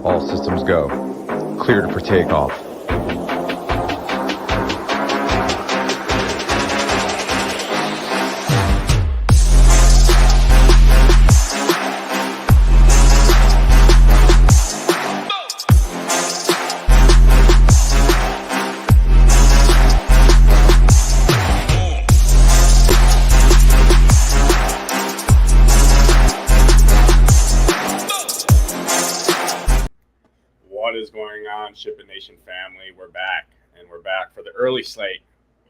All systems go. Cleared for takeoff. SHIPIT Nation family, we're back for the early slate.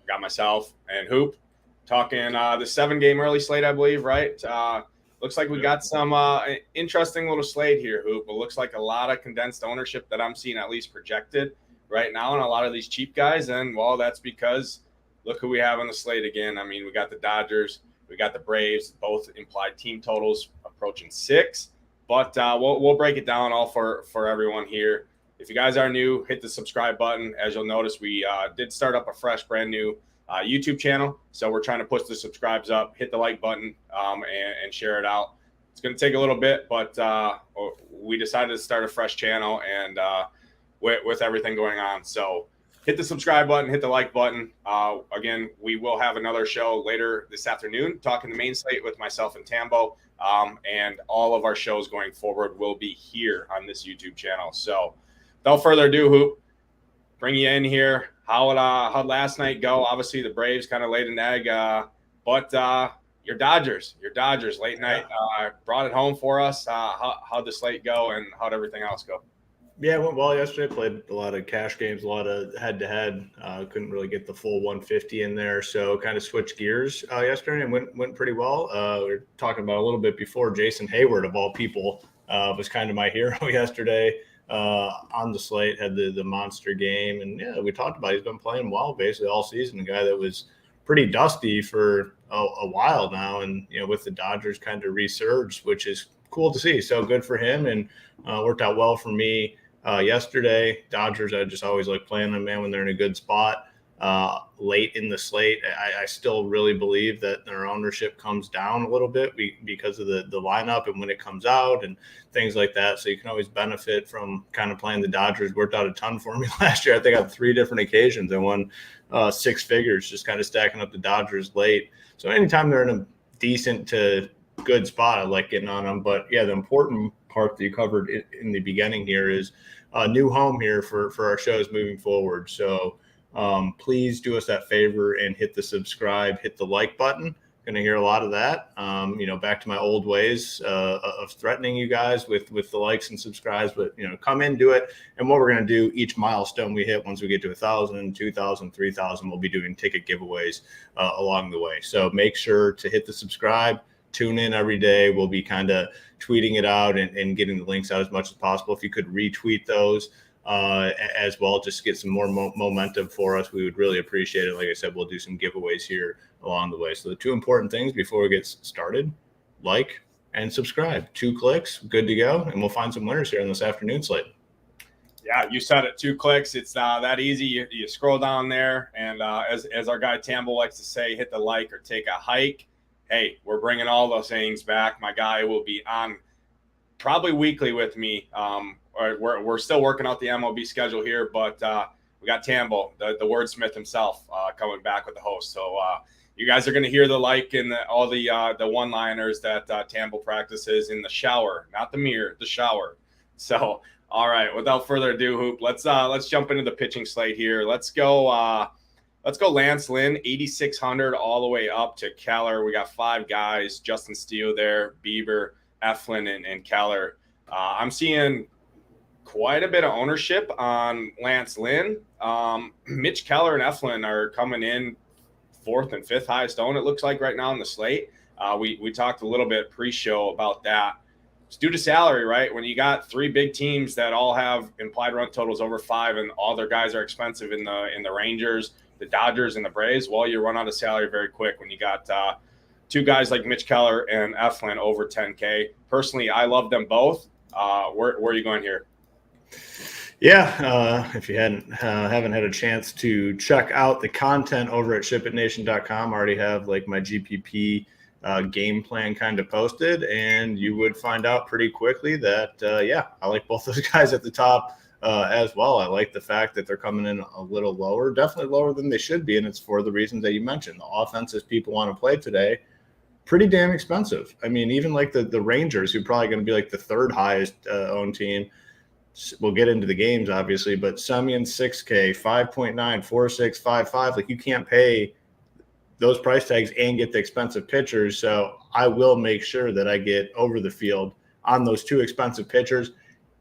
Got myself and Hoop talking the 7-game early slate, I believe, right? Looks like we got some interesting little slate here, Hoop. It looks like a lot of condensed ownership that I'm seeing at least projected right now, and a lot of these cheap guys. And well, that's because look who we have on the slate again. I mean, we got the Dodgers, we got the Braves, both implied team totals approaching 6. But we'll break it down all for everyone here. If you guys are new, hit the subscribe button. As you'll notice, we did start up a fresh, brand new YouTube channel. So we're trying to push the subscribes up. Hit the like button and share it out. It's going to take a little bit, but we decided to start a fresh channel and with everything going on. So hit the subscribe button, hit the like button. Again, we will have another show later this afternoon, talking the main slate with myself and Tambo. And all of our shows going forward will be here on this YouTube channel. So without further ado, Hoop, bring you in here. How'd last night go? Obviously, the Braves kind of laid an egg, but your Dodgers late night brought it home for us. How'd the slate go, and how'd everything else go? Yeah, it went well yesterday. Played a lot of cash games, a lot of head-to-head. Couldn't really get the full 150 in there, so kind of switched gears yesterday and went pretty well. We were talking about a little bit before. Jason Hayward, of all people, was kind of my hero yesterday. On the slate, had the monster game, and yeah, we talked about he's been playing well basically all season. A guy that was pretty dusty for a while now, and with the Dodgers kind of resurged, which is cool to see. So good for him, and worked out well for me yesterday. Dodgers, I just always like playing them, man, when they're in a good spot. Late in the slate, I still really believe that their ownership comes down a little bit because of the lineup and when it comes out and things like that. So you can always benefit from kind of playing the Dodgers. Worked out a ton for me last year. I think on 3 different occasions I won 6 figures just kind of stacking up the Dodgers late. So anytime they're in a decent to good spot, I like getting on them. But yeah, the important part that you covered in the beginning here is a new home here for our shows moving forward. So please do us that favor and hit the subscribe, hit the like button. Going to hear a lot of that. Back to my old ways of threatening you guys with the likes and subscribes, but come in, do it. And what we're going to do, each milestone we hit, once we get to 1,000, 2,000, 3,000, we'll be doing ticket giveaways along the way. So make sure to hit the subscribe. Tune in every day. We'll be kind of tweeting it out and getting the links out as much as possible. If you could retweet those as well, just get some more momentum for us, we would really appreciate it. Like I said, we'll do some giveaways here along the way. So the 2 important things before we get started: like and subscribe. 2 clicks, good to go, and we'll find some winners here on this afternoon slate. Yeah, you said it. 2 clicks. It's that easy. You scroll down there, and as our guy Tambo likes to say, hit the like or take a hike. Hey, we're bringing all those things back. My guy will be on probably weekly with me. We're still working out the MLB schedule here, but we got Tambo, the wordsmith himself, coming back with the host. So you guys are going to hear the like and all the one-liners that Tambo practices in the shower, not the mirror, the shower. So, all right, without further ado, Hoop, let's jump into the pitching slate here. Let's go Lance Lynn, 8,600 all the way up to Keller. We got 5 guys: Justin Steele there, Bieber, Eflin, and Keller. I'm seeing quite a bit of ownership on Lance Lynn. Mitch Keller and Eflin are coming in 4th and 5th highest owned, it looks like, right now in the slate. We talked a little bit pre-show about that. It's due to salary, right? When you got 3 big teams that all have implied run totals over 5 and all their guys are expensive in the Rangers, the Dodgers, and the Braves, well, you run out of salary very quick when you got 2 guys like Mitch Keller and Eflin over 10K. Personally, I love them both. Where are you going here? Yeah, if you haven't had a chance to check out the content over at shipitnation.com, I already have like my GPP game plan kind of posted, and you would find out pretty quickly that, I like both those guys at the top as well. I like the fact that they're coming in a little lower, definitely lower than they should be, and it's for the reasons that you mentioned. The offenses people want to play today, pretty damn expensive. I mean, even like the Rangers, who are probably going to be like the third highest owned team. We'll get into the games, obviously, but Semyon 6K, 5.9, 4.6, 5.5. Like, you can't pay those price tags and get the expensive pitchers. So I will make sure that I get over the field on those two expensive pitchers.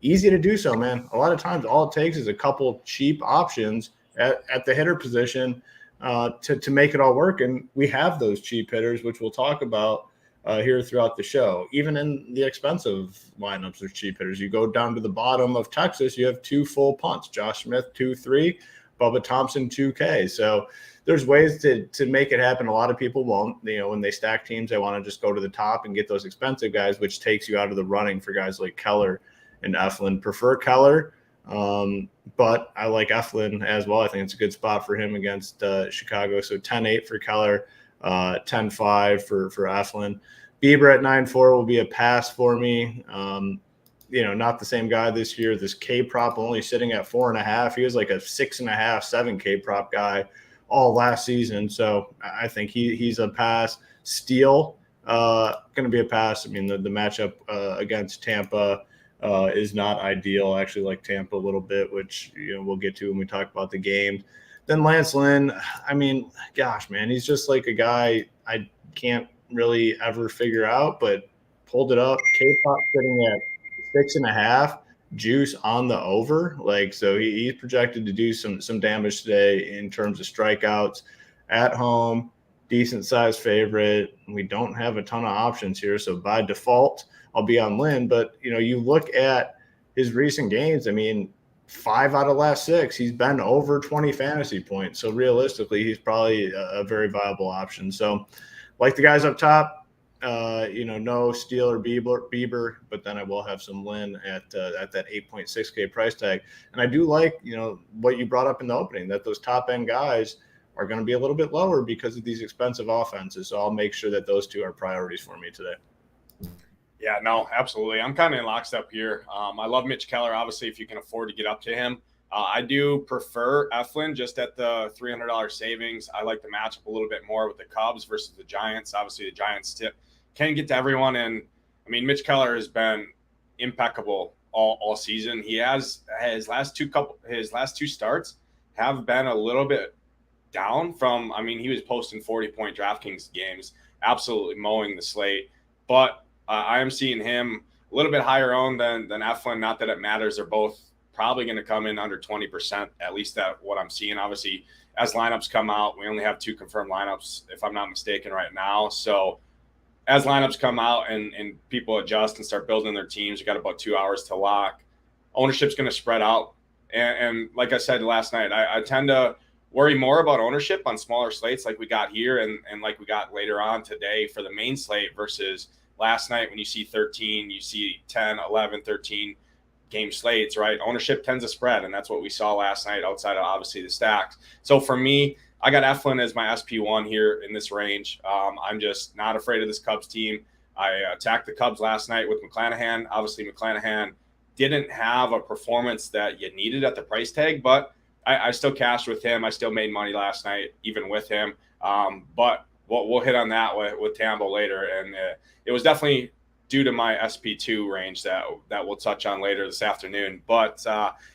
Easy to do so, man. A lot of times all it takes is a couple cheap options at the hitter position to make it all work. And we have those cheap hitters, which we'll talk about here throughout the show. Even in the expensive lineups, there's cheap hitters. You go down to the bottom of Texas, you have two full punts. Josh Smith, 2.3, Bubba Thompson, 2K. So there's ways to make it happen. A lot of people won't. When they stack teams, they want to just go to the top and get those expensive guys, which takes you out of the running for guys like Keller and Eflin. Prefer Keller, but I like Eflin as well. I think it's a good spot for him against Chicago. So 10-8 for Keller. 10-5 for Eflin. Bieber at 9.4 will be a pass for me. Not the same guy this year. This K prop only sitting at 4.5. He was like a 6.5, 7 K prop guy all last season. So I think he's a pass. Steele going to be a pass. I mean, the matchup against Tampa is not ideal. I actually like Tampa a little bit, which we'll get to when we talk about the game. Then Lance Lynn, I mean, gosh, man, he's just like a guy I can't really ever figure out, but pulled it up. K-pop sitting at 6.5, juice on the over. So he's projected to do some damage today in terms of strikeouts at home, decent size favorite. We don't have a ton of options here. So by default, I'll be on Lynn. But, you look at his recent games, I mean, 5 out of last 6, he's been over 20 fantasy points. So realistically, he's probably a very viable option. So like the guys up top, no Steele or Bieber, but then I will have some Lynn at that 8.6K price tag. And I do like, what you brought up in the opening, that those top end guys are going to be a little bit lower because of these expensive offenses. So I'll make sure that those two are priorities for me today. Yeah, no, absolutely. I'm kind of in lockstep here. I love Mitch Keller, obviously, if you can afford to get up to him. I do prefer Eflin just at the $300 savings. I like the matchup a little bit more with the Cubs versus the Giants. Obviously, the Giants can get to everyone. And, I mean, Mitch Keller has been impeccable all season. He has his last two starts have been a little bit down from, I mean, he was posting 40-point DraftKings games, absolutely mowing the slate. But I am seeing him a little bit higher owned than Eflin. Not that it matters. They're both probably going to come in under 20%, at least that what I'm seeing. Obviously, as lineups come out, we only have 2 confirmed lineups, if I'm not mistaken, right now. So as lineups come out and people adjust and start building their teams, you got about 2 hours to lock. Ownership's going to spread out. And like I said last night, I tend to worry more about ownership on smaller slates like we got here and like we got later on today for the main slate versus last night when you see 13, you see 10, 11, 13 game slates, right? Ownership tends to spread, and that's what we saw last night outside of obviously the stacks. So for me, I got Eflin as my SP1 here in this range. I'm just not afraid of this Cubs team. I attacked the Cubs last night with McClanahan. Obviously, McClanahan didn't have a performance that you needed at the price tag, but I still cashed with him. I still made money last night, even with him. But we'll hit on that with Tambo later. And it was definitely due to my SP2 range that we'll touch on later this afternoon. But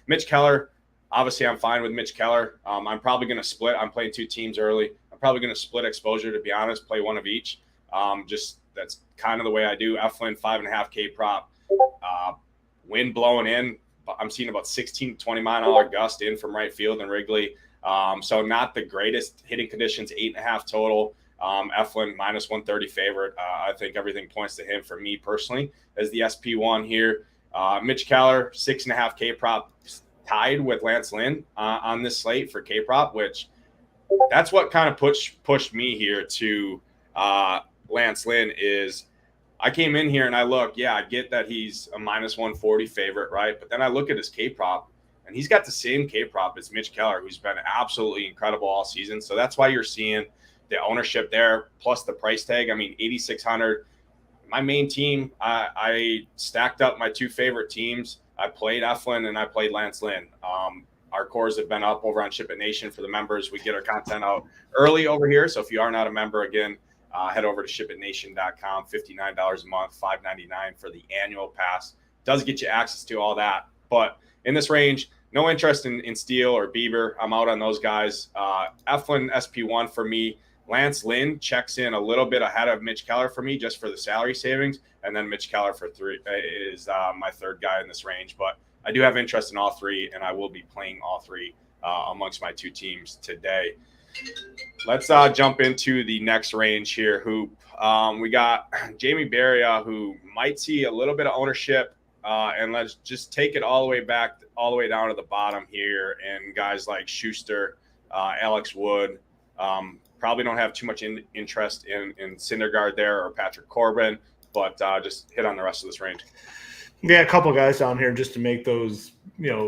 Mitch Keller, obviously I'm fine with Mitch Keller. I'm probably going to split. I'm playing 2 teams early. I'm probably going to split exposure, to be honest, play one of each. Just that's kind of the way I do. Eflin, 5.5K prop. Wind blowing in. I'm seeing about 16 to 20 mile an hour gust in from right field and Wrigley. So not the greatest hitting conditions, 8.5 total. Eflin minus 130 favorite. I think everything points to him for me personally as the SP1 here. Mitch Keller, 6.5K prop, tied with Lance Lynn on this slate for K prop, which that's what kind of pushed me here to Lance Lynn is I came in here and I look, I get that he's a minus 140 favorite, right? But then I look at his K prop and he's got the same K prop as Mitch Keller, who's been absolutely incredible all season. So that's why you're seeing the ownership there plus the price tag. I mean, 8,600. My main team, I stacked up my two favorite teams. I played Eflin and I played Lance Lynn. Our cores have been up over on SHIPIT Nation for the members. We get our content out early over here. So if you are not a member, again, head over to shipitnation.com, $59 a month, $5.99 for the annual pass. Does get you access to all that. But in this range, no interest in Steele or Bieber. I'm out on those guys. Eflin SP1 for me. Lance Lynn checks in a little bit ahead of Mitch Keller for me just for the salary savings. And then Mitch Keller for 3 is my third guy in this range. But I do have interest in all three, and I will be playing all three amongst my two teams today. Let's jump into the next range here, Hoop. We got Jamie Barria, who might see a little bit of ownership, and let's just take it all the way back, all the way down to the bottom here, and guys like Schuster, Alex Wood, probably don't have too much interest in Syndergaard there or Patrick Corbin, but just hit on the rest of this range. Yeah, a couple guys down here just to make those,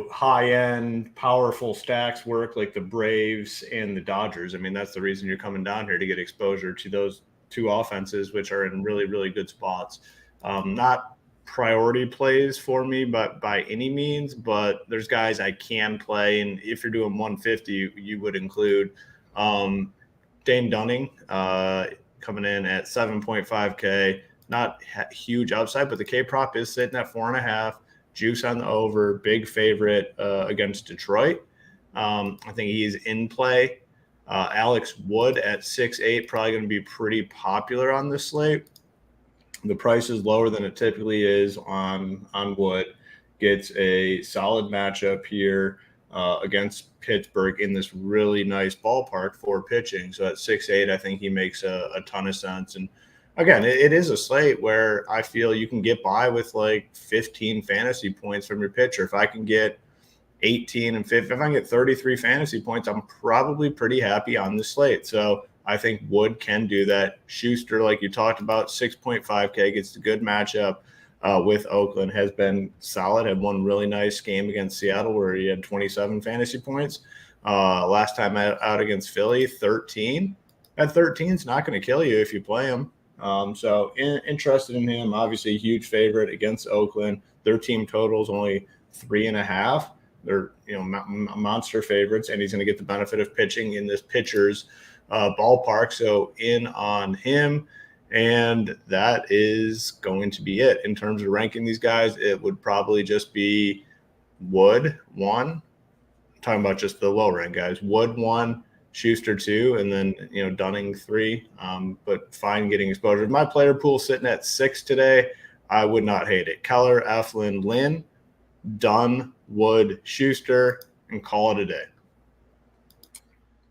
high-end, powerful stacks work, like the Braves and the Dodgers. I mean, that's the reason you're coming down here, to get exposure to those two offenses, which are in really, really good spots. Not priority plays for me, but by any means, but there's guys I can play, and if you're doing 150, you would include Dane Dunning coming in at 7.5K. Not huge upside, but the K prop is sitting at 4.5. Juice on the over, big favorite against Detroit. I think he's in play. Alex Wood at 6.8, probably going to be pretty popular on this slate. The price is lower than it typically is on Wood. Gets a solid matchup here against Pittsburgh in this really nice ballpark for pitching. So at 6.8, I think he makes a ton of sense. And again, it is a slate where I feel you can get by with like 15 fantasy points from your pitcher. If I can get 18 and 50, if I can get 33 fantasy points, I'm probably pretty happy on the slate. So I think Wood can do that. Schuster, like you talked about, 6.5K, gets a good matchup with Oakland, has been solid, had one really nice game against Seattle where he had 27 fantasy points. Last time out against Philly, 13. That 13 is not going to kill you if you play him. So interested in him. Obviously a huge favorite against Oakland. Their team totals only 3.5. They're monster favorites, and he's going to get the benefit of pitching in this pitcher's ballpark. So in on him, and that is going to be it in terms of ranking these guys. It would probably just be Wood 1. I'm talking about just the low rank guys. Wood 1. Schuster 2, and then Dunning 3. But fine getting exposure. My player pool sitting at 6 today. I would not hate it. Keller, Eflin, Lynn, Dunn, Wood, Schuster, and call it a day.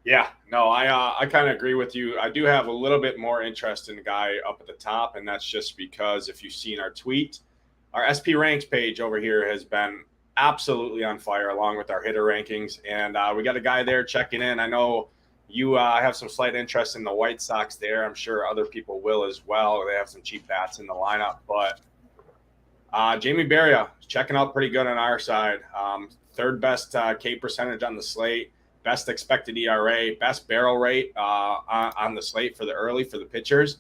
Yeah, no, I kind of agree with you. I do have a little bit more interest in the guy up at the top, and that's just because if you've seen our tweet, our SP ranks page over here has been absolutely on fire along with our hitter rankings, and we got a guy there checking in. I know you have some slight interest in the White Sox there. I'm sure other people will as well. They have some cheap bats in the lineup, but Jamie Barria checking out pretty good on our side. Third best K percentage on the slate, best expected ERA, best barrel rate on the slate for the pitchers.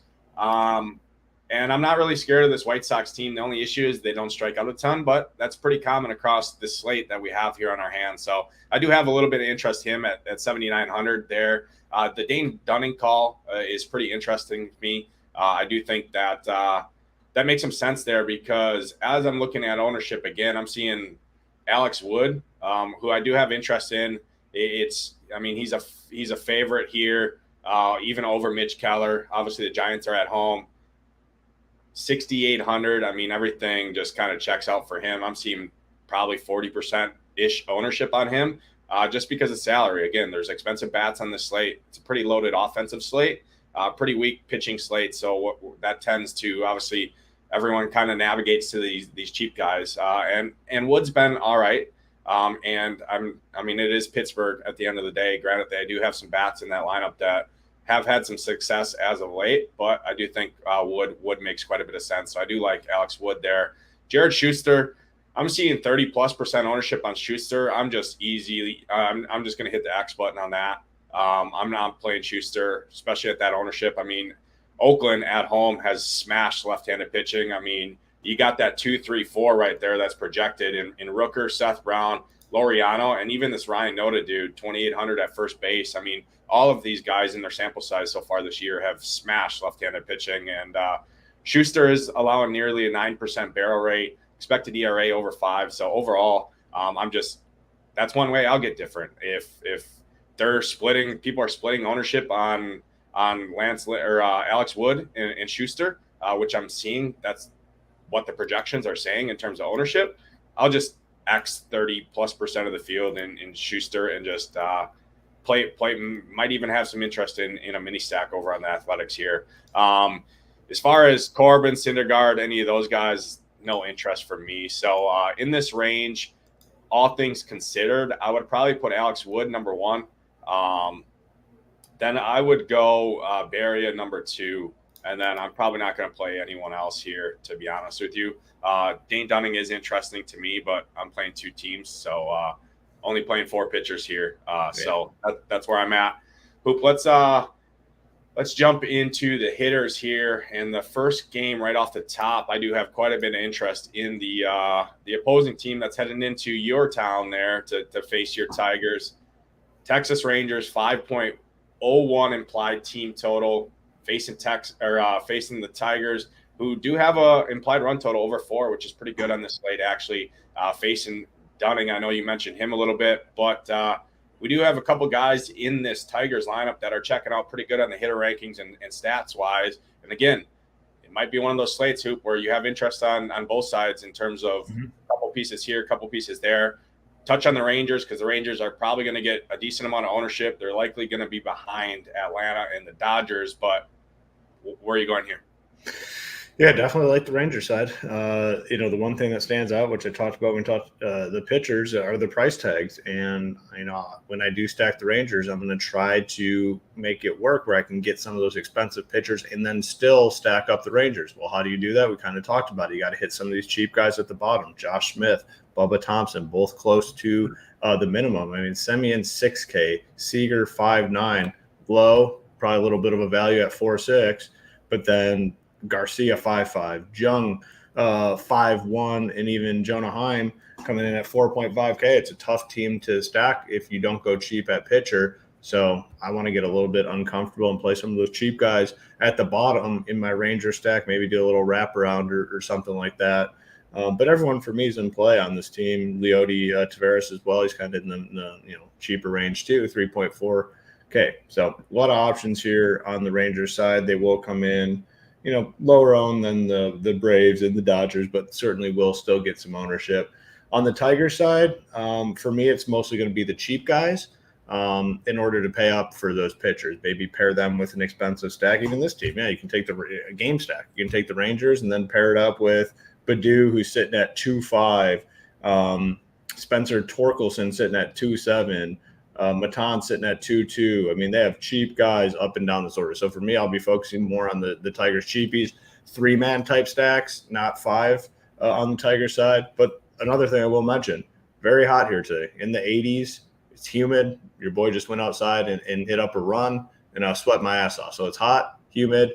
And I'm not really scared of this White Sox team. The only issue is they don't strike out a ton, but that's pretty common across the slate that we have here on our hands. So I do have a little bit of interest in him at 7,900 there. The Dane Dunning call is pretty interesting to me. I do think that that makes some sense there because as I'm looking at ownership again, I'm seeing Alex Wood, who I do have interest in. He's a favorite here, even over Mitch Keller. Obviously, the Giants are at home. 6,800. I mean, everything just kind of checks out for him. I'm seeing probably 40%-ish ownership on him just because of salary. Again, there's expensive bats on this slate. It's a pretty loaded offensive slate, pretty weak pitching slate. So that tends to, obviously, everyone kind of navigates to these cheap guys. And Wood's been all right. It is Pittsburgh at the end of the day. Granted, they do have some bats in that lineup that have had some success as of late, but I do think Wood makes quite a bit of sense. So I do like Alex Wood there. Jared Schuster, I'm seeing 30+% ownership on Schuster. I'm just going to hit the X button on that. I'm not playing Schuster, especially at that ownership. I mean, Oakland at home has smashed left-handed pitching. I mean, you got that 2-3-4 right there that's projected in Rooker, Seth Brown, Laureano, and even this Ryan Noda dude, 2,800 at first base. I mean, all of these guys in their sample size so far this year have smashed left-handed pitching, and Schuster is allowing nearly a 9% barrel rate, expected ERA over 5. So overall, that's one way I'll get different. If they're splitting, people are splitting ownership on Alex Wood and Schuster, which I'm seeing. That's what the projections are saying in terms of ownership. I'll just X 30+% of the field in Schuster and just play. Might even have some interest in a mini stack over on the Athletics here. As far as Corbin, Syndergaard, any of those guys, no interest for me. So in this range, all things considered, I would probably put Alex Wood number 1. Then I would go Barria number 2. And then I'm probably not going to play anyone else here, to be honest with you. Dane Dunning is interesting to me, but I'm playing 2 teams, so only playing 4 pitchers here. So that's where I'm at. Hoop, let's jump into the hitters here. And the first game right off the top, I do have quite a bit of interest in the opposing team that's heading into your town there to face your Tigers. Texas Rangers, 5.01 implied team total. Facing the Tigers, who do have a implied run total over 4, which is pretty good on this slate, actually. Facing Dunning, I know you mentioned him a little bit, but we do have a couple guys in this Tigers lineup that are checking out pretty good on the hitter rankings and stats-wise. And again, it might be one of those slates, Hoop, where you have interest on both sides in terms of a couple pieces here, a couple pieces there. Touch on the Rangers, because the Rangers are probably going to get a decent amount of ownership. They're likely going to be behind Atlanta and the Dodgers, but where are you going here? Yeah, definitely like the Rangers side. The one thing that stands out, which I talked about when we talked the pitchers, are the price tags. And, when I do stack the Rangers, I'm going to try to make it work where I can get some of those expensive pitchers and then still stack up the Rangers. Well, how do you do that? We kind of talked about it. You got to hit some of these cheap guys at the bottom. Josh Smith, Bubba Thompson, both close to the minimum. I mean, Semien 6K, Seager 5.9, Low, probably a little bit of a value at 4.6. But then Garcia 5.5, Jung 5.1, and even Jonah Heim coming in at 4.5K. It's a tough team to stack if you don't go cheap at pitcher. So I want to get a little bit uncomfortable and play some of those cheap guys at the bottom in my Ranger stack, maybe do a little wraparound or something like that. But everyone for me is in play on this team. Leody Taveras as well. He's kind of in the cheaper range too, 3.4K. So a lot of options here on the Rangers side. They will come in, lower owned than the Braves and the Dodgers, but certainly will still get some ownership. On the Tiger side, for me, it's mostly going to be the cheap guys in order to pay up for those pitchers. Maybe pair them with an expensive stack. Even this team, you can take a game stack. You can take the Rangers and then pair it up with Baду, who's sitting at 2.5, Spencer Torkelson sitting at 2.7, Matan sitting at 2.2. I mean, they have cheap guys up and down this order. So for me, I'll be focusing more on the Tigers cheapies, 3-man type stacks, not 5 on the Tiger side. But another thing I will mention, very hot here today, in the 80s. It's humid. Your boy just went outside and hit up a run, and I sweat my ass off. So it's hot, humid.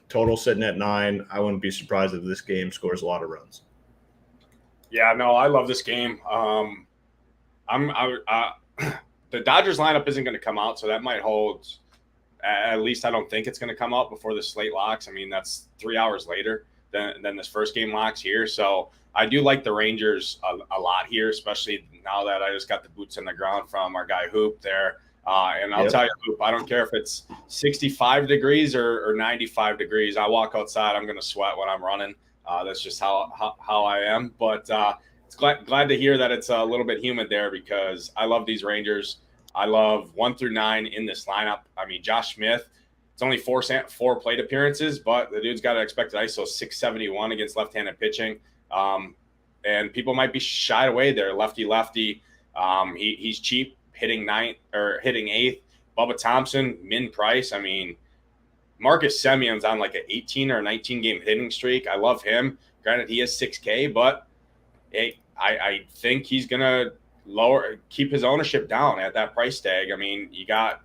Total sitting at 9. I wouldn't be surprised if this game scores a lot of runs. Yeah, no, I love this game. The Dodgers lineup isn't going to come out, so that might hold. At least I don't think it's going to come out before the slate locks. I mean, that's 3 hours later than this first game locks here. So I do like the Rangers a lot here, especially now that I just got the boots on the ground from our guy Hoop there. And I'll tell you, Hoop, I don't care if it's 65 degrees or 95 degrees. I walk outside, I'm going to sweat when I'm running. That's just how I am. But it's glad to hear that it's a little bit humid there, because I love these Rangers. I love 1 through 9 in this lineup. I mean, Josh Smith, it's only 4 plate appearances, but the dude's got an expected ISO 671 against left-handed pitching. And people might be shied away there. Lefty. He's cheap, hitting 9th or hitting 8th. Bubba Thompson, min price. I mean, Marcus Semien's on like an 18 or 19 game hitting streak. I love him. Granted, he is 6K, but hey, I think he's gonna keep his ownership down at that price tag. I mean, you got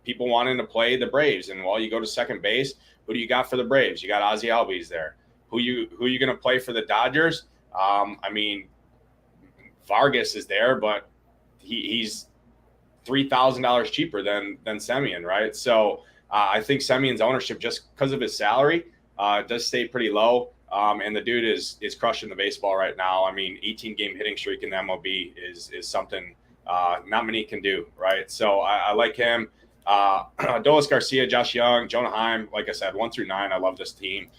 people wanting to play the Braves, and while you go to second base, who do you got for the Braves? You got Ozzie Albies there. Who you going to play for the Dodgers? I mean, Vargas is there, but he's $3,000 cheaper than Semien, right? So I think Semien's ownership, just because of his salary, does stay pretty low. And the dude is crushing the baseball right now. I mean, 18-game hitting streak in the MLB is something not many can do, right? So I like him. Dolis Garcia, Josh Young, Jonah Heim, like I said, 1 through 9. I love this team.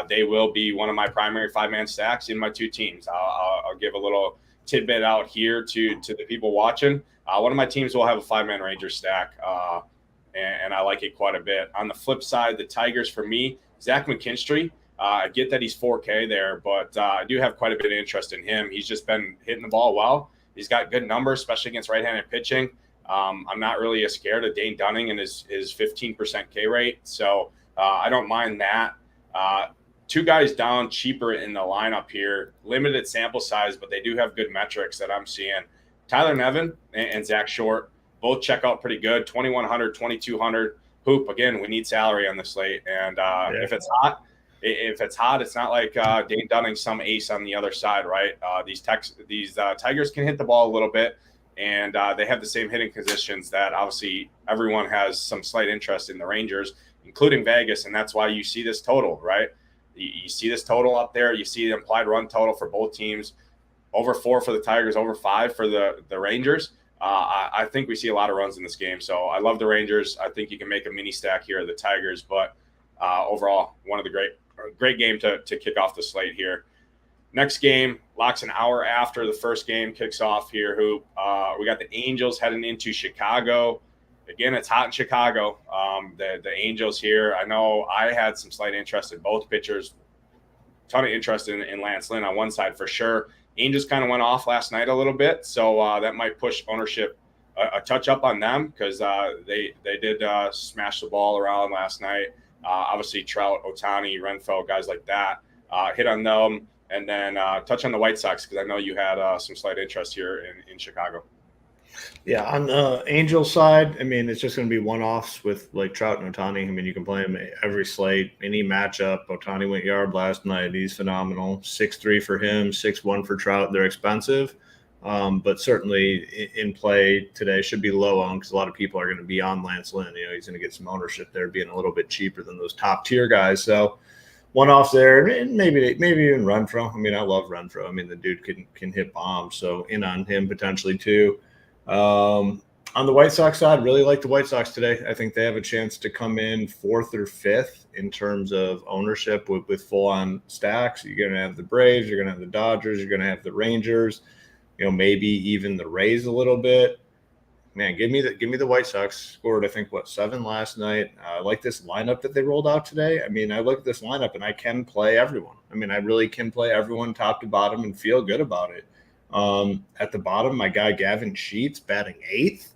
They will be one of my primary 5-man stacks in my 2 teams. I'll give a little tidbit out here to the people watching. One of my teams will have a 5-man Ranger stack, and I like it quite a bit. On the flip side, the Tigers for me, Zach McKinstry. I get that he's 4K there, but I do have quite a bit of interest in him. He's just been hitting the ball well. He's got good numbers, especially against right-handed pitching. I'm not really scared of Dane Dunning and his 15% K rate, so I don't mind that. 2 guys down cheaper in the lineup here, limited sample size, but they do have good metrics that I'm seeing. Tyler Nevin and Zach Short both check out pretty good, 2,100, 2,200. Hoop, again, we need salary on the slate, and if it's hot, it's not like Dane Dunning, some ace on the other side, right? These Tigers can hit the ball a little bit, and they have the same hitting positions that obviously everyone has some slight interest in the Rangers, including Vegas, and that's why you see this total, right? You see this total up there. You see the implied run total for both teams, over 4 for the Tigers, over 5 for the Rangers. I think we see a lot of runs in this game, so I love the Rangers. I think you can make a mini stack here of the Tigers, but overall, one of the great game to kick off the slate here. Next game, locks an hour after the first game kicks off here. We got the Angels heading into Chicago. Again, it's hot in Chicago. The Angels here, I know I had some slight interest in both pitchers. Ton of interest in Lance Lynn on one side for sure. Angels kind of went off last night a little bit, so that might push ownership a touch up on them because they did smash the ball around last night. Obviously, Trout, Ohtani, Renfroe, guys like that hit on them. And then touch on the White Sox because I know you had some slight interest here in Chicago. Yeah, on the Angels side, I mean, it's just going to be one-offs with like Trout and Ohtani. I mean, you can play him every slate, any matchup. Ohtani went yard last night. He's phenomenal. 6-3 for him, 6-1 for Trout. They're expensive, but certainly in play today should be low on because a lot of people are going to be on Lance Lynn. You know, he's going to get some ownership there, being a little bit cheaper than those top-tier guys. So one-offs there, and maybe even Renfroe. I mean, I love Renfroe. I mean, the dude can hit bombs, so in on him potentially too. On the White Sox side, really like the White Sox today. I think they have a chance to come in 4th or 5th in terms of ownership with full-on stacks. You're going to have the Braves, you're going to have the Dodgers, you're going to have the Rangers, you know, maybe even the Rays a little bit. Man, give me the White Sox. Scored, I think, 7 last night. I like this lineup that they rolled out today. I mean, I look at this lineup and I can play everyone. I mean, I really can play everyone top to bottom and feel good about it. At the bottom, my guy Gavin Sheets batting 8th.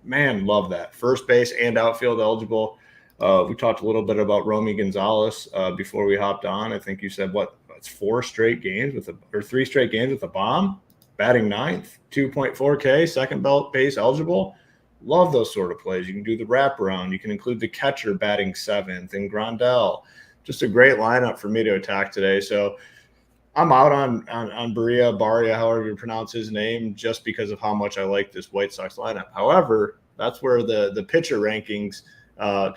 Man, love that. First base and outfield eligible. We talked a little bit about Romy Gonzalez before we hopped on. I think you said it's 3 straight games with a bomb. Batting 9th, 2.4K, second base eligible. Love those sort of plays. You can do the wraparound. You can include the catcher batting 7th and Grandel. Just a great lineup for me to attack today. So I'm out on Baria, however you pronounce his name, just because of how much I like this White Sox lineup. However, that's where the pitcher rankings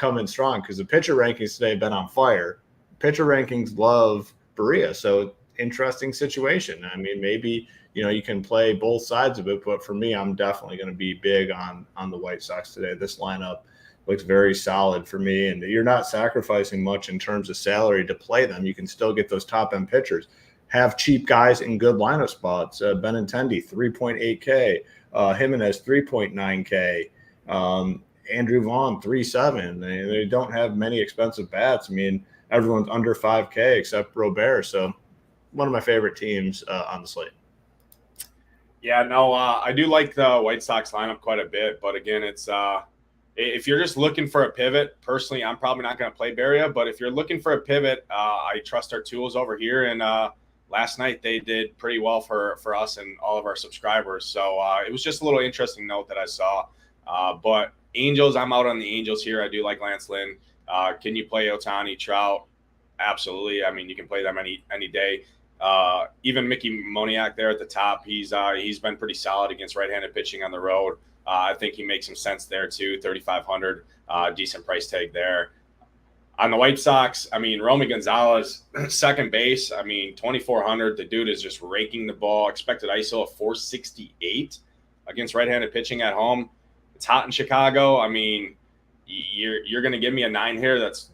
come in strong because the pitcher rankings today have been on fire. Pitcher rankings love Baria, so interesting situation. I mean, maybe you can play both sides of it, but for me, I'm definitely going to be big on the White Sox today. This lineup looks very solid for me, and you're not sacrificing much in terms of salary to play them. You can still get those top-end pitchers. Have cheap guys in good lineup spots. Benintendi, 3.8K. Jimenez, 3.9K. Andrew Vaughn, 3.7. They don't have many expensive bats. I mean, everyone's under 5K except Robert. So one of my favorite teams on the slate. Yeah, no, I do like the White Sox lineup quite a bit. But again, it's if you're just looking for a pivot, personally, I'm probably not going to play Baria. But if you're looking for a pivot, I trust our tools over here and last night they did pretty well for us and all of our subscribers. So it was just a little interesting note that I saw. But Angels, I'm out on the Angels here. I do like Lance Lynn. Can you play Ohtani, Trout? Absolutely. I mean, you can play them any day. Even Mickey Moniak there at the top, he's been pretty solid against right-handed pitching on the road. I think he makes some sense there too. 3,500, decent price tag there. On the White Sox, I mean, Romy Gonzalez, second base. I mean, 2,400. The dude is just raking the ball. Expected ISO of 468 against right-handed pitching at home. It's hot in Chicago. I mean, you're going to give me a 9 here that's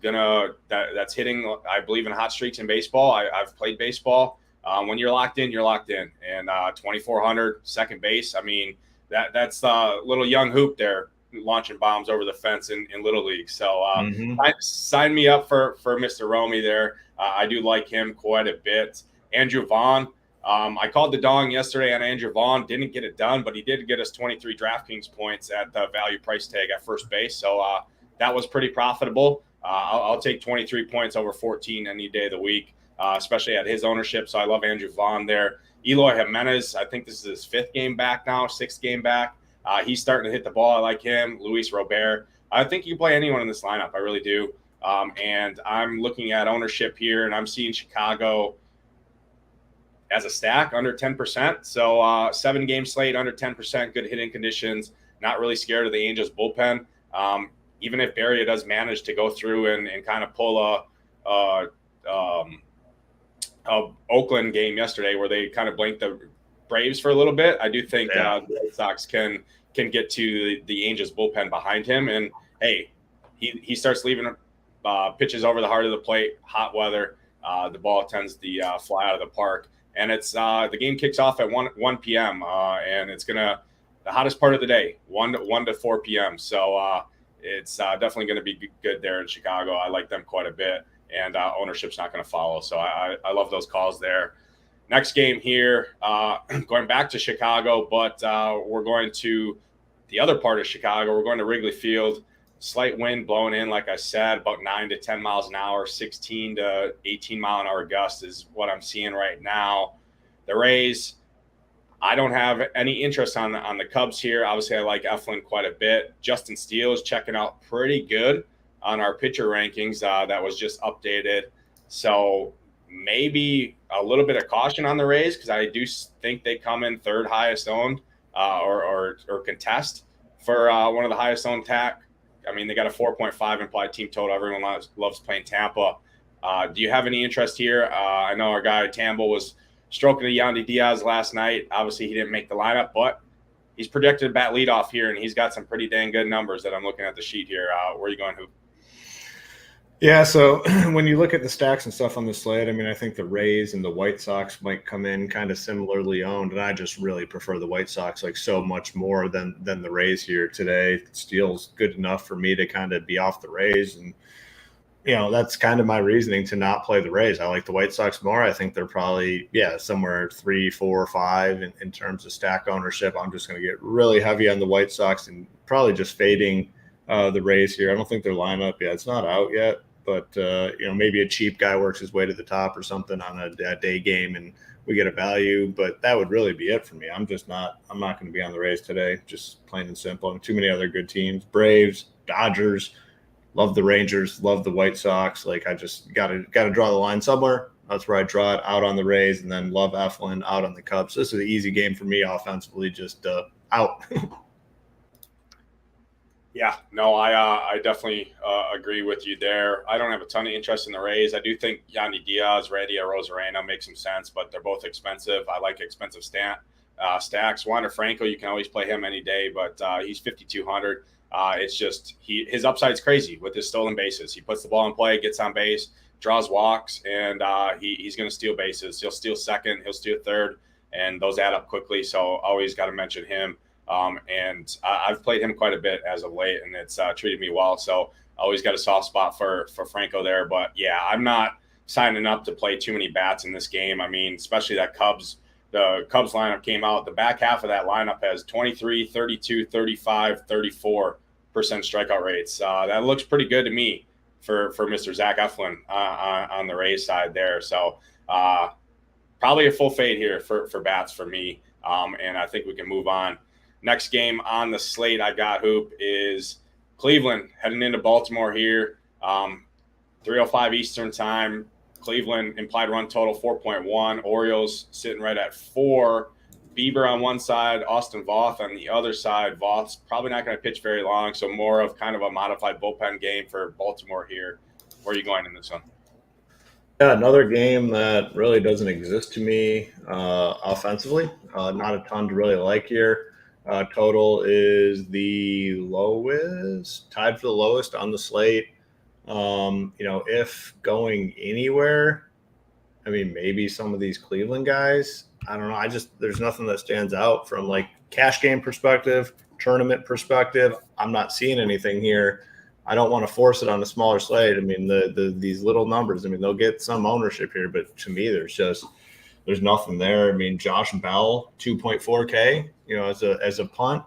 hitting, I believe, in hot streaks in baseball. I've played baseball. When you're locked in, you're locked in. And 2,400, second base. I mean, that's a little young hoop there, launching bombs over the fence in Little League. So sign me up for Mr. Romy there. I do like him quite a bit. Andrew Vaughn. I called the dong yesterday on Andrew Vaughn. Didn't get it done, but he did get us 23 DraftKings points at the value price tag at first base. So that was pretty profitable. I'll take 23 points over 14 any day of the week, especially at his ownership. So I love Andrew Vaughn there. Eloy Jimenez, I think this is his 5th game back now, 6th game back. He's starting to hit the ball. I like him. Luis Robert. I think you can play anyone in this lineup. I really do. And I'm looking at ownership here, and I'm seeing Chicago as a stack under 10%. So 7-game slate under 10%, good hitting conditions. Not really scared of the Angels bullpen. Even if Barria does manage to go through and kind of pull a Oakland game yesterday where they kind of blanked the Braves for a little bit, I do think the Red Sox can get to the Angels bullpen behind him. And hey, he starts leaving pitches over the heart of the plate, hot weather. The ball tends to fly out of the park. And it's the game kicks off at 1 p.m. And it's the hottest part of the day, 1 to 4 p.m. So it's definitely going to be good there in Chicago. I like them quite a bit, and ownership's not going to follow. So I love those calls there. Next game here, going back to Chicago, but we're going to the other part of Chicago. We're going to Wrigley Field. Slight wind blowing in, like I said, about 9 to 10 miles an hour, 16 to 18 mile an hour gust is what I'm seeing right now. The Rays, I don't have any interest on the Cubs here. Obviously, I like Eflin quite a bit. Justin Steele is checking out pretty good on our pitcher rankings. That was just updated. So maybe a little bit of caution on the Rays because I do think they come in 3rd highest owned or contest for one of the highest owned TAC. I mean, they got a 4.5 implied team total. Everyone loves playing Tampa. Do you have any interest here? I know our guy Tambo was stroking to Yandy Diaz last night. Obviously, he didn't make the lineup, but he's projected to bat leadoff here, and he's got some pretty dang good numbers that I'm looking at the sheet here. Where are you going, Hoop? Yeah, so when you look at the stacks and stuff on the slate, I mean, I think the Rays and the White Sox might come in kind of similarly owned, and I just really prefer the White Sox like so much more than the Rays here today. Steele's good enough for me to kind of be off the Rays, and that's kind of my reasoning to not play the Rays. I like the White Sox more. I think they're probably somewhere 3, 4, 5 in terms of stack ownership. I'm just going to get really heavy on the White Sox and probably just fading the Rays here. I don't think their lineup it's not out yet. But, maybe a cheap guy works his way to the top or something on a day game and we get a value. But that would really be it for me. I'm not going to be on the Rays today, just plain and simple. Too many other good teams. Braves, Dodgers, love the Rangers, love the White Sox. Like I just got to draw the line somewhere. That's where I draw it out on the Rays and then love Eflin out on the Cubs. So this is an easy game for me offensively, just out. Yeah, no, I definitely agree with you there. I don't have a ton of interest in the Rays. I do think Yandy Diaz, Randy Arozarena make some sense, but they're both expensive. I like expensive stacks. Wander Franco, you can always play him any day, but he's 5,200. It's just his upside's crazy with his stolen bases. He puts the ball in play, gets on base, draws walks, and he's going to steal bases. He'll steal second, he'll steal third, and those add up quickly. So always got to mention him. And I've played him quite a bit as of late, and it's treated me well. So always got a soft spot for Franco there. But yeah, I'm not signing up to play too many bats in this game. I mean, especially the Cubs lineup came out. The back half of that lineup has 23, 32, 35, 34% strikeout rates. That looks pretty good to me for Mr. Zach Eflin on the Rays side there. So probably a full fade here for bats for me. And I think we can move on. Next game on the slate I got, Hoop, is Cleveland heading into Baltimore here. 3:05 Eastern time. Cleveland implied run total 4.1. Orioles sitting right at 4. Bieber on one side, Austin Voth on the other side. Voth's probably not going to pitch very long, so more of kind of a modified bullpen game for Baltimore here. Where are you going in this one? Yeah, another game that really doesn't exist to me offensively. Not a ton to really like here. Total is the lowest, tied for the lowest on the slate. If going anywhere, I mean, maybe some of these Cleveland guys. I don't know. There's nothing that stands out from like cash game perspective, tournament perspective. I'm not seeing anything here. I don't want to force it on a smaller slate. I mean, these little numbers, I mean, they'll get some ownership here, but to me, there's nothing there. I mean, Josh Bell, 2.4K, as a punt.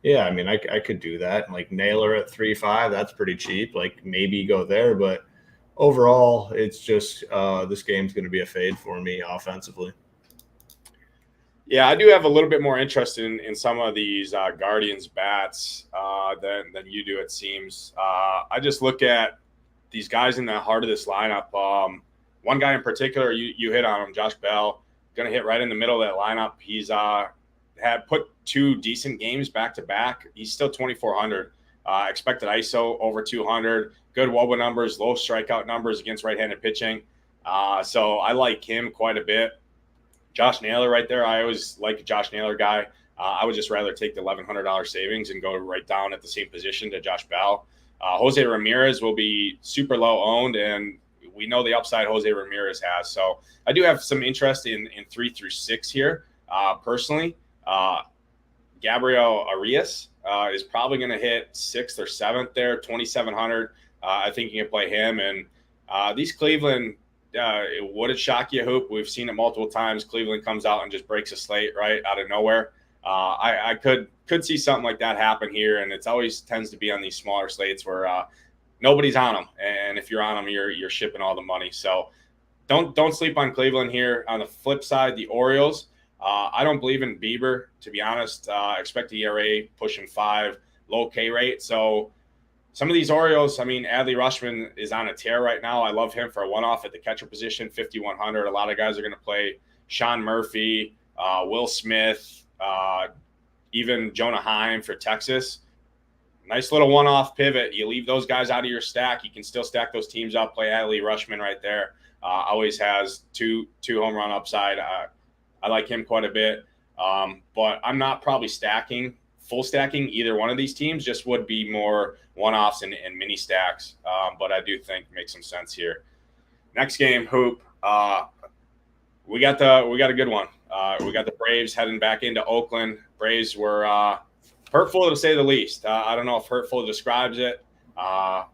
Yeah, I mean, I could do that. Like Naylor at 3.5, that's pretty cheap. Like maybe go there, but overall, it's just this game's going to be a fade for me offensively. Yeah, I do have a little bit more interest in some of these Guardians bats than you do, it seems. I just look at these guys in the heart of this lineup. One guy in particular, you hit on him, Josh Bell, going to hit right in the middle of that lineup. He's had put 2 decent games back to back. He's still 2,400. Expected ISO over 200. Good WOBA numbers, low strikeout numbers against right-handed pitching. So I like him quite a bit. Josh Naylor right there. I always like a Josh Naylor guy. I would just rather take the $1,100 savings and go right down at the same position to Josh Bell. Jose Ramirez will be super low owned, and we know the upside Jose Ramirez has. So I do have some interest in 3 through 6 here. Personally, Gabriel Arias is probably going to hit 6th or 7th there, 2,700. I think you can play him. And these Cleveland, would it shock you, Hoop? We've seen it multiple times. Cleveland comes out and just breaks a slate right out of nowhere. I could see something like that happen here, and it always tends to be on these smaller slates where nobody's on them, and if you're on them, you're shipping all the money. So don't sleep on Cleveland here. On the flip side, the Orioles. I don't believe in Bieber, to be honest. Expect the ERA pushing 5, low K rate. So some of these Orioles, I mean, Adley Rutschman is on a tear right now. I love him for a one-off at the catcher position, 5,100. A lot of guys are going to play Sean Murphy, Will Smith, even Jonah Heim for Texas. Nice little one-off pivot. You leave those guys out of your stack. You can still stack those teams up, play Adley Rutschman right there. Always has two home run upside. I like him quite a bit. But I'm not probably full stacking either one of these teams, just would be more one-offs and mini stacks. But I do think makes some sense here. Next game, Hoop. We got a good one. We got the Braves heading back into Oakland. Braves were hurtful to say the least. I don't know if hurtful describes it. I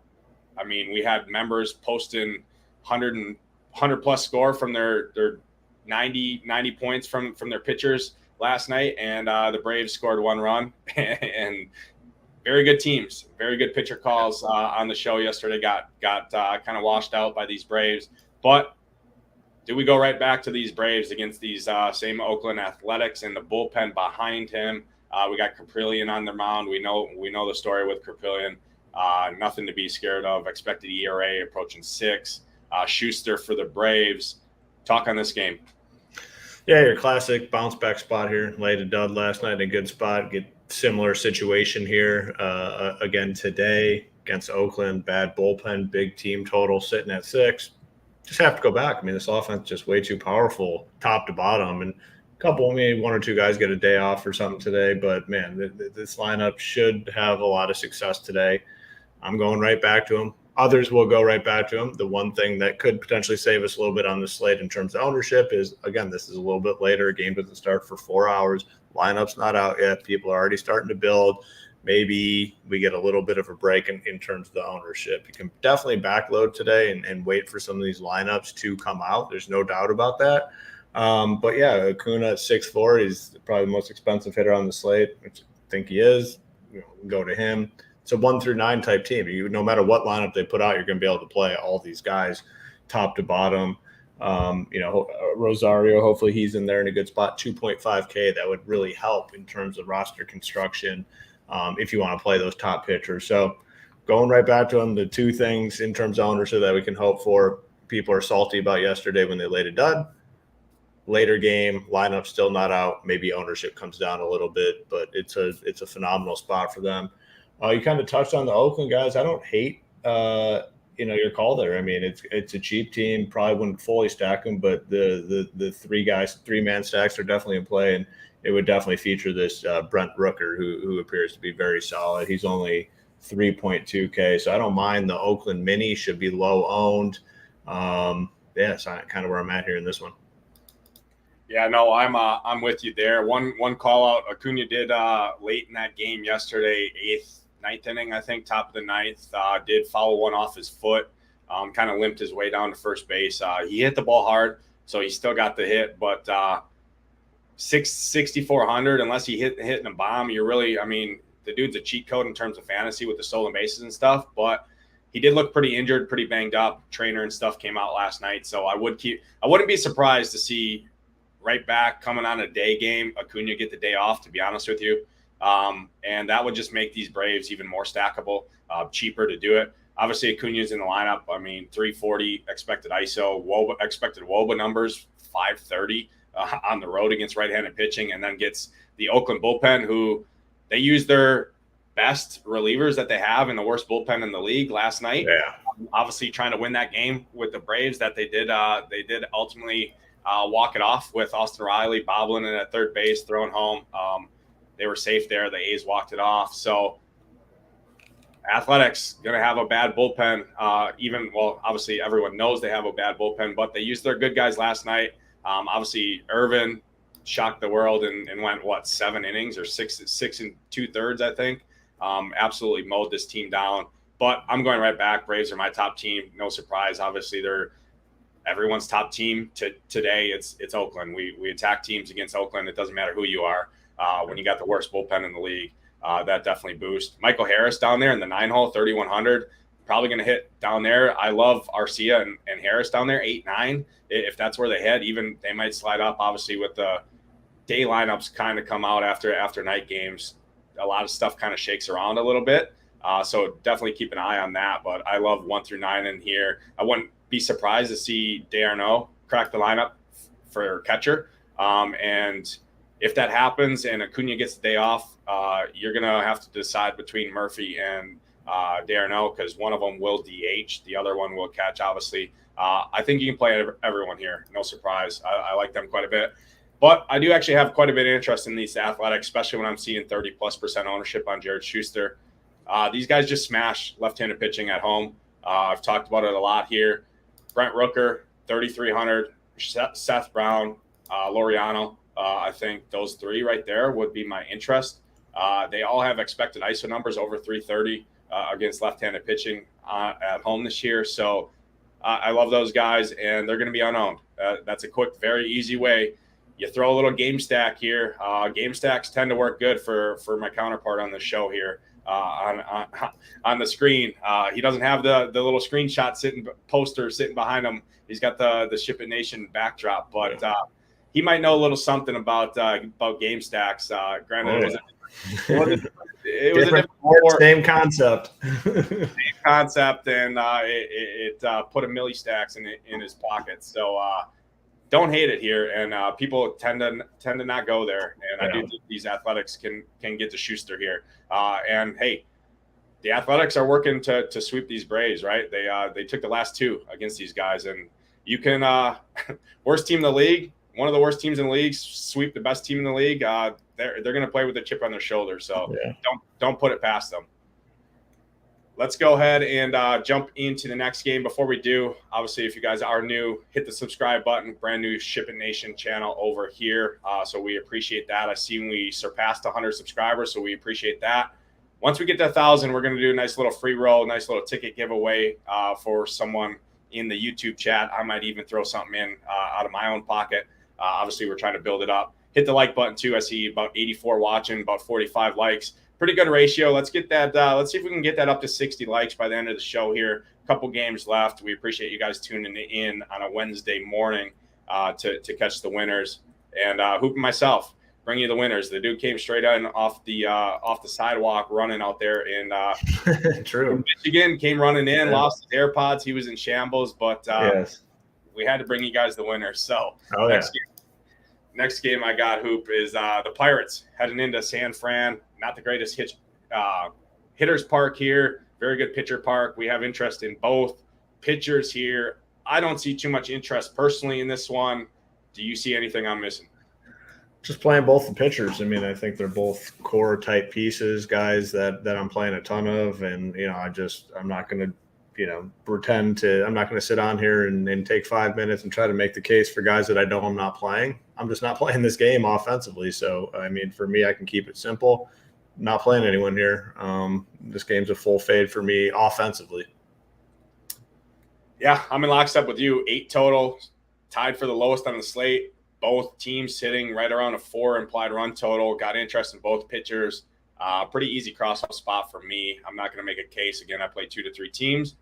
mean, we had members posting 100 plus score from their 90 points from their pitchers last night, and the Braves scored 1 run. And very good teams, very good pitcher calls on the show yesterday. Got kind of washed out by these Braves, but do we go right back to these Braves against these same Oakland Athletics and the bullpen behind him? We got Caprillion on their mound. We know the story with Caprillion. Nothing to be scared of. Expected ERA approaching 6. Schuster for the Braves. Talk on this game. Yeah, your classic bounce back spot here. Laid a dud last night in a good spot. Get similar situation here again today against Oakland. Bad bullpen, big team total sitting at 6. Just have to go back. I mean, this offense is just way too powerful top to bottom. And maybe 1 or 2 guys get a day off or something today. But, man, this lineup should have a lot of success today. I'm going right back to them. Others will go right back to them. The one thing that could potentially save us a little bit on the slate in terms of ownership is, again, this is a little bit later. Game doesn't start for 4 hours. Lineup's not out yet. People are already starting to build. Maybe we get a little bit of a break in terms of the ownership. You can definitely backload today and wait for some of these lineups to come out. There's no doubt about that. But, yeah, Acuna at 6'4", he's probably the most expensive hitter on the slate, which I think he is. Go to him. It's a 1 through 9 type team. No matter what lineup they put out, you're going to be able to play all these guys top to bottom. Rosario, hopefully he's in there in a good spot, 2.5K. That would really help in terms of roster construction if you want to play those top pitchers. So going right back to them, the two things in terms of ownership that we can hope for. People are salty about yesterday when they laid a dud. Later game, lineup still not out. Maybe ownership comes down a little bit, but it's a phenomenal spot for them. You kind of touched on the Oakland guys. I don't hate your call there. I mean, it's a cheap team. Probably wouldn't fully stack them, but the three-man stacks are definitely in play, and it would definitely feature this Brent Rooker, who appears to be very solid. He's only 3.2K, so I don't mind the Oakland mini. Should be low owned. So kind of where I'm at here in this one. Yeah, no, I'm with you there. One call out Acuna did late in that game yesterday, ninth inning, I think, top of the ninth, did foul one off his foot, kind of limped his way down to first base. He hit the ball hard, so he still got the hit, but 6,400, unless he hitting a bomb, the dude's a cheat code in terms of fantasy with the stolen bases and stuff, but he did look pretty injured, pretty banged up. Trainer and stuff came out last night, so I wouldn't be surprised to see right back coming on a day game, Acuna get the day off, to be honest with you. And that would just make these Braves even more stackable, cheaper to do it. Obviously, Acuna's in the lineup. 340 expected ISO, expected WOBA numbers, 530 on the road against right-handed pitching, and then gets the Oakland bullpen, who they use their best relievers that they have in the worst bullpen in the league last night. Yeah. Obviously, trying to win that game with the Braves that they did ultimately walk it off with Austin Riley bobbling in at third base, throwing home. They were safe there. The A's walked it off. So Athletics going to have a bad bullpen. Obviously everyone knows they have a bad bullpen, but they used their good guys last night. Obviously Irvin shocked the world and went, 7 innings or six and 2/3, I think. Absolutely mowed this team down. But I'm going right back. Braves are my top team. No surprise. Obviously they're everyone's top team today. It's Oakland. We attack teams against Oakland. It doesn't matter who you are. When you got the worst bullpen in the league, that definitely boosts. Michael Harris down there in the 9-hole, 3,100, probably going to hit down there. I love Arcia and Harris down there, 8-9. If that's where they head, even they might slide up. Obviously, with the day lineups kind of come out after night games, a lot of stuff kind of shakes around a little bit. So definitely keep an eye on that. But I love 1 through 9 in here. I wouldn't be surprised to see D'Arnaud crack the lineup for catcher. And if that happens and Acuna gets the day off, you're going to have to decide between Murphy and D'Arnaud, because one of them will DH. The other one will catch, obviously. I think you can play everyone here. No surprise. I like them quite a bit. But I do actually have quite a bit of interest in these Athletics, especially when I'm seeing 30+% ownership on Jared Schuster. These guys just smash left-handed pitching at home. I've talked about it a lot here. Brent Rooker, 3,300. Seth Brown, Laureano. I think those three right there would be my interest. They all have expected ISO numbers over 330 against left-handed pitching at home this year. So I love those guys, and they're going to be unowned. That's a quick, very easy way. You throw a little game stack here. Game stacks tend to work good for my counterpart on the show here on the screen. He doesn't have the little screenshot poster sitting behind him. He's got the SHIPIT Nation backdrop, but he might know a little something about game stacks. Granted, it was a different sport. Same concept. Same concept, and it put a milli stacks in his pocket. So don't hate it here, and people tend to not go there. And I do think these Athletics can get to Schuster here. And hey, the Athletics are working to sweep these Braves, right? They took the last 2 against these guys, and you can worst team in the league. One of the worst teams in the league sweep the best team in the league. They're going to play with a chip on their shoulder, so don't put it past them. Let's go ahead and jump into the next game. Before we do, obviously, if you guys are new, hit the subscribe button. Brand new SHIPIT Nation channel over here, so we appreciate that. I see we surpassed 100 subscribers, so we appreciate that. Once we get to 1,000, we're going to do a nice little free roll, nice little ticket giveaway for someone in the YouTube chat. I might even throw something in out of my own pocket. Obviously, we're trying to build it up. Hit the like button, too. I see about 84 watching, about 45 likes. Pretty good ratio. Let's get that. Let's see if we can get that up to 60 likes by the end of the show here. couple games left. We appreciate you guys tuning in on a Wednesday morning to catch the winners. And Hoop and myself bring you the winners. The dude came straight in off the sidewalk running out there in True. Michigan, came running in, lost his AirPods. He was in shambles, but yes, we had to bring you guys the winners. So next game I got, Hoop, is the Pirates heading into San Fran. Not the greatest hitters park here. Very good pitcher park. We have interest in both pitchers here. I don't see too much interest personally in this one. Do you see anything I'm missing? Just playing both the pitchers. I mean, I think they're both core type pieces, guys that I'm playing a ton of. And, I'm not going to, pretend I'm not going to sit on here and take 5 minutes and try to make the case for guys that I know I'm not playing. I'm just not playing this game offensively. So, I mean, for me, I can keep it simple. Not playing anyone here. This game's a full fade for me offensively. Yeah, I'm in lockstep with you. 8 total, tied for the lowest on the slate. Both teams sitting right around a 4 implied run total. Got interest in both pitchers. Pretty easy cross-up spot for me. I'm not going to make a case. Again, I play 2 to 3 teams.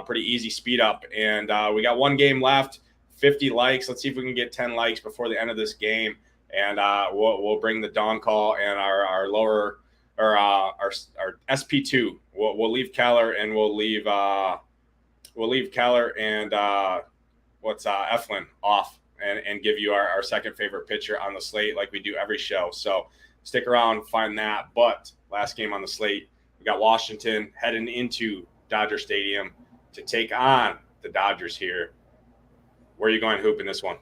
Pretty easy speed up. And we got one game left, 50 likes. Let's see if we can get 10 likes before the end of this game. And we'll bring the dawn call and our lower or our SP2. We'll leave Keller and we'll leave Keller and Eflin off. And give you our second favorite pitcher on the slate like we do every show. So stick around, find that. But last game on the slate, we got Washington heading into Dodger Stadium to take on the Dodgers here. Where are you going, Hoop, in this one?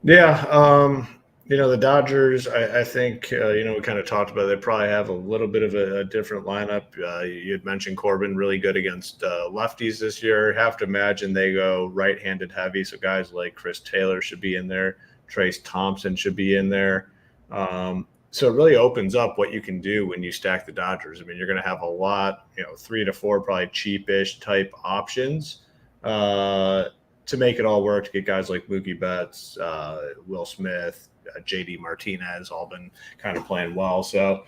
Yeah, the Dodgers, I think, we kind of talked about it. They probably have a little bit of a different lineup. You had mentioned Corbin, really good against lefties this year. Have to imagine they go right-handed heavy, so guys like Chris Taylor should be in there. Trace Thompson should be in there. So it really opens up what you can do when you stack the Dodgers. I mean, you're going to have a lot, 3 to 4 probably cheapish type options to make it all work, to get guys like Mookie Betts, Will Smith, JD Martinez, all been kind of playing well. So,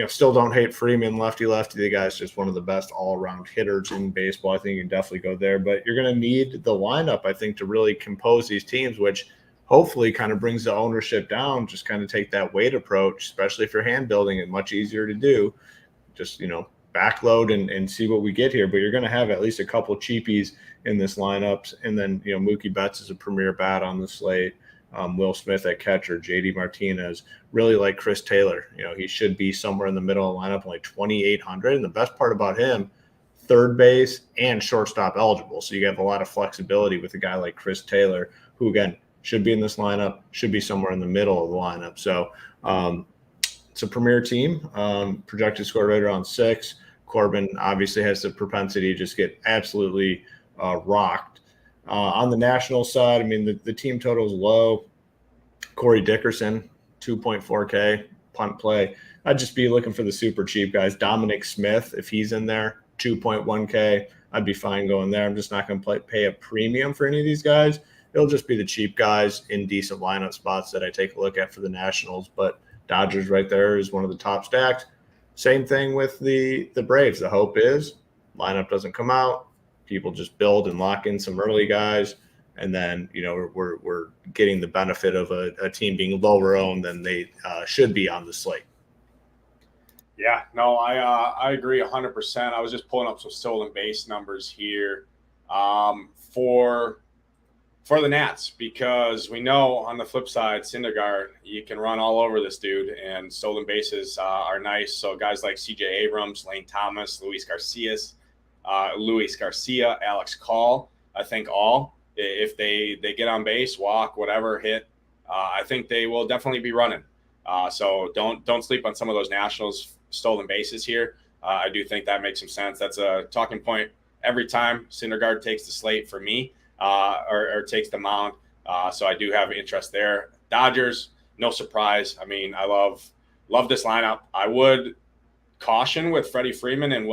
still don't hate Freeman, lefty. The guy's just one of the best all-around hitters in baseball. I think you can definitely go there. But you're going to need the lineup, I think, to really compose these teams, which hopefully kind of brings the ownership down. Just kind of take that weight approach, especially if you're hand building it, much easier to do. Just, backload and see what we get here. But you're going to have at least a couple cheapies in this lineup. And then, Mookie Betts is a premier bat on the slate. Will Smith at catcher, JD Martinez, really like Chris Taylor. He should be somewhere in the middle of the lineup, only 2,800. And the best part about him, third base and shortstop eligible. So you have a lot of flexibility with a guy like Chris Taylor, who, again, should be in this lineup, should be somewhere in the middle of the lineup. So it's a premier team. Projected score right around 6. Corbin obviously has the propensity to just get absolutely rocked. On the national side, I mean, the team total is low. Corey Dickerson, 2.4K, punt play. I'd just be looking for the super cheap guys. Dominic Smith, if he's in there, 2.1K, I'd be fine going there. I'm just not going to pay a premium for any of these guys. It'll just be the cheap guys in decent lineup spots that I take a look at for the Nationals. But Dodgers right there is one of the top stacks. Same thing with the Braves. The hope is lineup doesn't come out. People just build and lock in some early guys, and then we're getting the benefit of a team being lower owned than they should be on the slate. Yeah, no, I agree 100%. I was just pulling up some stolen base numbers here for the Nats, because we know on the flip side, Syndergaard, you can run all over this dude, and stolen bases are nice. So guys like C.J. Abrams, Lane Thomas, Luis Garcia, Alex Call, I think all, if they get on base, walk, whatever, hit, I think they will definitely be running. So don't sleep on some of those Nationals stolen bases here. I do think that makes some sense. That's a talking point every time Syndergaard takes the slate for me, or takes the mound. So I do have interest there. Dodgers, no surprise. I mean, I love this lineup. I would caution with Freddie Freeman and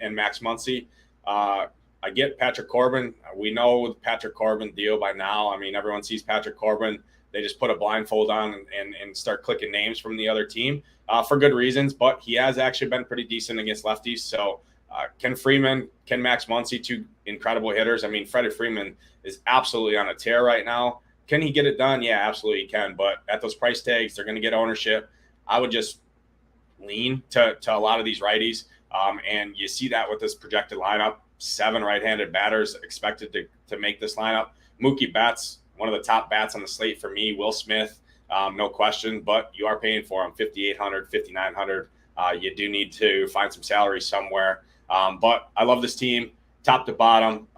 and Max Muncy. I get Patrick Corbin. We know the Patrick Corbin deal by now. I mean, everyone sees Patrick Corbin. They just put a blindfold on and start clicking names from the other team for good reasons. But he has actually been pretty decent against lefties. So Ken Freeman, Ken Max Muncy, two incredible hitters. I mean, Freddie Freeman is absolutely on a tear right now. Can he get it done? Yeah, absolutely he can. But at those price tags, they're going to get ownership. I would just lean to a lot of these righties. And you see that with this projected lineup. 7 right-handed batters expected to make this lineup. Mookie Betts, one of the top bats on the slate for me. Will Smith, no question, but you are paying for him $5,800, $5,900. You do need to find some salary somewhere. But I love this team, top to bottom.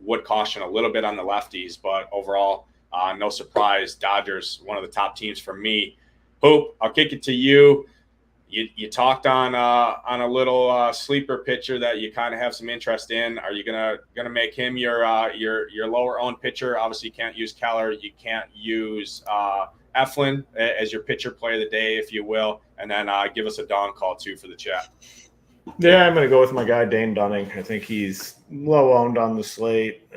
Would caution a little bit on the lefties, but overall, no surprise. Dodgers, one of the top teams for me. Hoop, I'll kick it to you. You talked on a little sleeper pitcher that you kind of have some interest in. Are you gonna make him your lower owned pitcher? Obviously, you can't use Keller. You can't use Eflin as your pitcher play of the day, if you will. And then give us a dawn call too for the chat. Yeah, I'm going to go with my guy, Dane Dunning. I think he's low owned on the slate.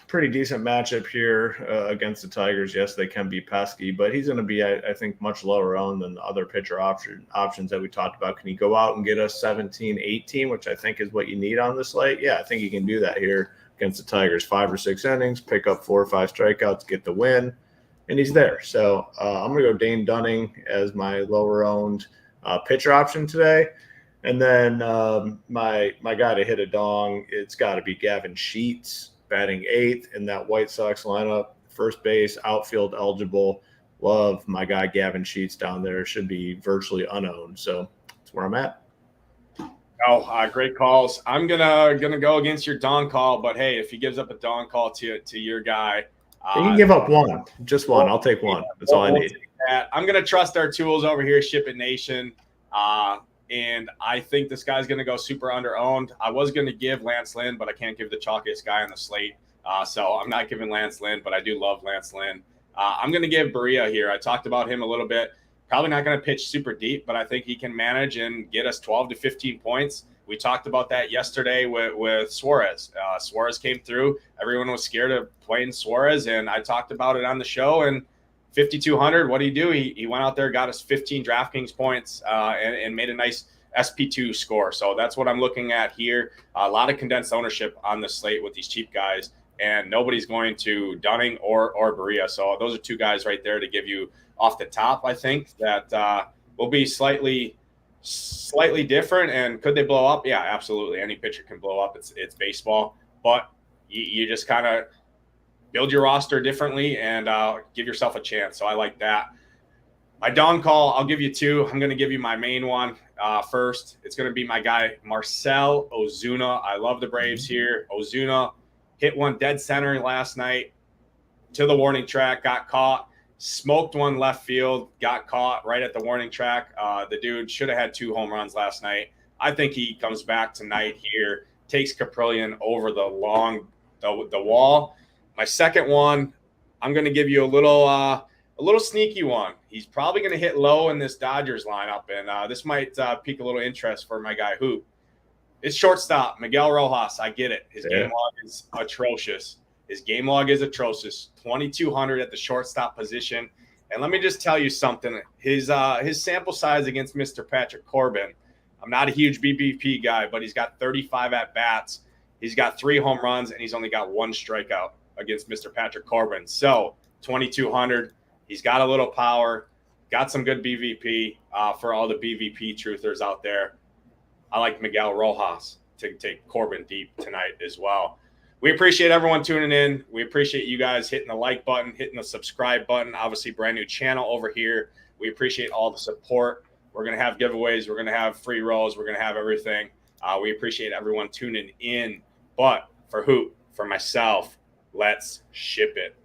Pretty decent matchup here against the Tigers. Yes, they can be pesky, but he's going to be, I think, much lower owned than the other pitcher options that we talked about. Can he go out and get us 17, 18, which I think is what you need on the slate? Yeah, I think he can do that here against the Tigers. 5 or 6 innings, pick up 4 or 5 strikeouts, get the win, and he's there. So I'm going to go Dane Dunning as my lower owned pitcher option today. And then my guy to hit a dong, it's got to be Gavin Sheets, batting 8th in that White Sox lineup, first base, outfield eligible. Love my guy Gavin Sheets down there. Should be virtually unowned. So that's where I'm at. Oh, great calls. I'm gonna go against your dawn call, but hey, if he gives up a dawn call to your guy, you can give up one, just one. I'll take one. That's all I need. I'm gonna trust our tools over here, SHIPIT Nation. And I think this guy's going to go super under-owned. I was going to give Lance Lynn, but I can't give the chalkiest guy on the slate. So I'm not giving Lance Lynn, but I do love Lance Lynn. I'm going to give Berea here. I talked about him a little bit. Probably not going to pitch super deep, but I think he can manage and get us 12 to 15 points. We talked about that yesterday with Suarez. Suarez came through. Everyone was scared of playing Suarez, and I talked about it on the show, and 5,200. What did he do? He went out there, got us 15 DraftKings points, and made a nice SP2 score. So that's what I'm looking at here. A lot of condensed ownership on the slate with these cheap guys, and nobody's going to Dunning or Berea. So those are 2 guys right there to give you off the top. I think that will be slightly different. And could they blow up? Yeah, absolutely. Any pitcher can blow up. It's baseball, but you just kind of build your roster differently and give yourself a chance. So I like that. My dawn call, I'll give you 2. I'm going to give you my main one first. It's going to be my guy, Marcell Ozuna. I love the Braves here. Ozuna hit one dead center last night to the warning track, got caught, smoked one left field, got caught right at the warning track. The dude should have had 2 home runs last night. I think he comes back tonight here, takes Caprillion over the wall. My second one, I'm going to give you a little sneaky one. He's probably going to hit low in this Dodgers lineup, and this might pique a little interest for my guy Hoop. It's shortstop, Miguel Rojas. I get it. His game log is atrocious. 2,200 at the shortstop position. And let me just tell you something. His sample size against Mr. Patrick Corbin, I'm not a huge BBP guy, but he's got 35 at-bats. He's got 3 home runs, and he's only got 1 strikeout against Mr. Patrick Corbin. So 2,200, he's got a little power, got some good BVP for all the BVP truthers out there. I like Miguel Rojas to take Corbin deep tonight as well. We appreciate everyone tuning in. We appreciate you guys hitting the like button, hitting the subscribe button. Obviously, brand new channel over here. We appreciate all the support. We're going to have giveaways. We're going to have free rolls. We're going to have everything. We appreciate everyone tuning in. But for Hoop, for myself, let's ship it.